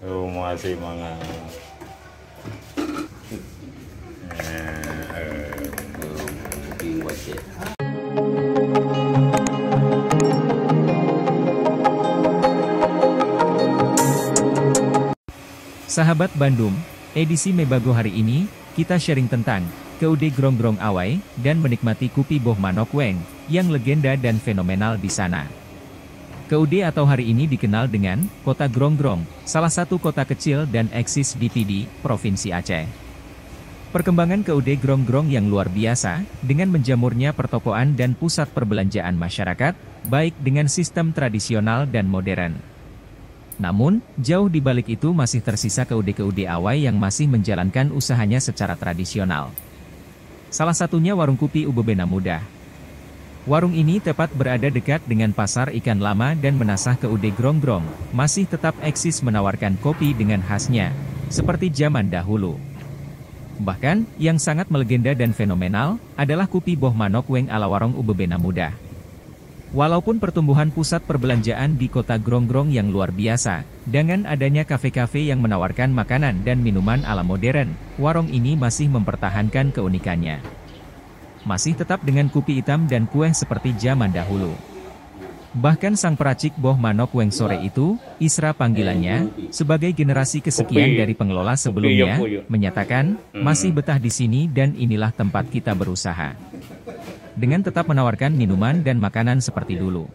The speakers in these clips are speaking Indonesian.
Oh, masih mangan. Sahabat Bandung, edisi Mebago hari ini, kita sharing tentang Keude Gronggronng Awai dan menikmati Kopi Boh Manok Weng yang legenda dan fenomenal di sana. Keude atau hari ini dikenal dengan Kota Gronggronng, salah satu kota kecil dan eksis di Pidi, Provinsi Aceh. Perkembangan Keude Gronggronng yang luar biasa, dengan menjamurnya pertokoan dan pusat perbelanjaan masyarakat, baik dengan sistem tradisional dan modern. Namun, jauh di balik itu masih tersisa Keude Awai yang masih menjalankan usahanya secara tradisional. Salah satunya warung kopi Ubebena Muda. Warung ini tepat berada dekat dengan pasar ikan lama dan menasah Keude Gronggronng, masih tetap eksis menawarkan kopi dengan khasnya, seperti zaman dahulu. Bahkan, yang sangat melegenda dan fenomenal, adalah Kopi Boh Manok Weng ala warung Ubebena Muda. Walaupun pertumbuhan pusat perbelanjaan di kota Gronggronng yang luar biasa, dengan adanya kafe-kafe yang menawarkan makanan dan minuman ala modern, warung ini masih mempertahankan keunikannya. Masih tetap dengan kopi hitam dan kue seperti zaman dahulu. Bahkan sang peracik Boh Manok Weng sore itu, Isra panggilannya, sebagai generasi kesekian dari pengelola sebelumnya, menyatakan, masih betah di sini dan inilah tempat kita berusaha. Dengan tetap menawarkan minuman dan makanan seperti dulu.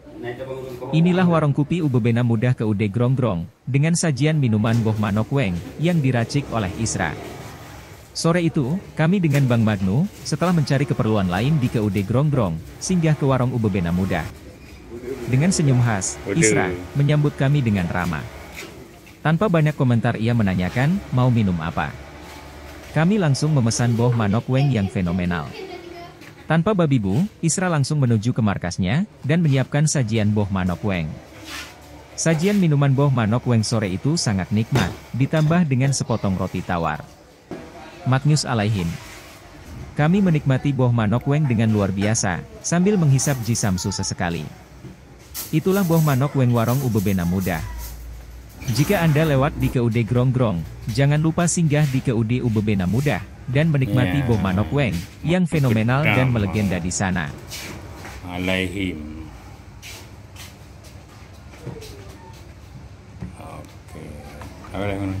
Inilah warung kopi Ubebena Muda Keude Gronggronng, dengan sajian minuman Boh Manok Weng, yang diracik oleh Isra. Sore itu, kami dengan Bang Magnu, setelah mencari keperluan lain di Keude Gronggronng, singgah ke warung Ubebena Muda. Dengan senyum khas, Isra menyambut kami dengan ramah. Tanpa banyak komentar ia menanyakan, mau minum apa. Kami langsung memesan Boh Manok Weng yang fenomenal. Tanpa babi bu, Isra langsung menuju ke markasnya, dan menyiapkan sajian Boh Manok Weng. Sajian minuman Boh Manok Weng sore itu sangat nikmat, ditambah dengan sepotong roti tawar. Magnus alaihim. Kami menikmati Boh Manok Weng dengan luar biasa, sambil menghisap jisamsu sesekali. Itulah Boh Manok Weng warung Ubebena Muda. Jika Anda lewat di Keude Gronggronng, jangan lupa singgah di Keude Ubebena Muda, dan menikmati Boh Manok Weng, yang fenomenal dan melegenda di sana. Alaihim. Oke. Apa lagi mana?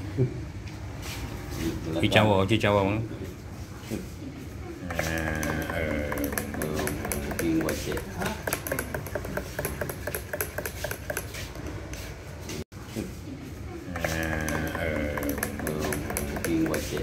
Cicawa mana? Wajib.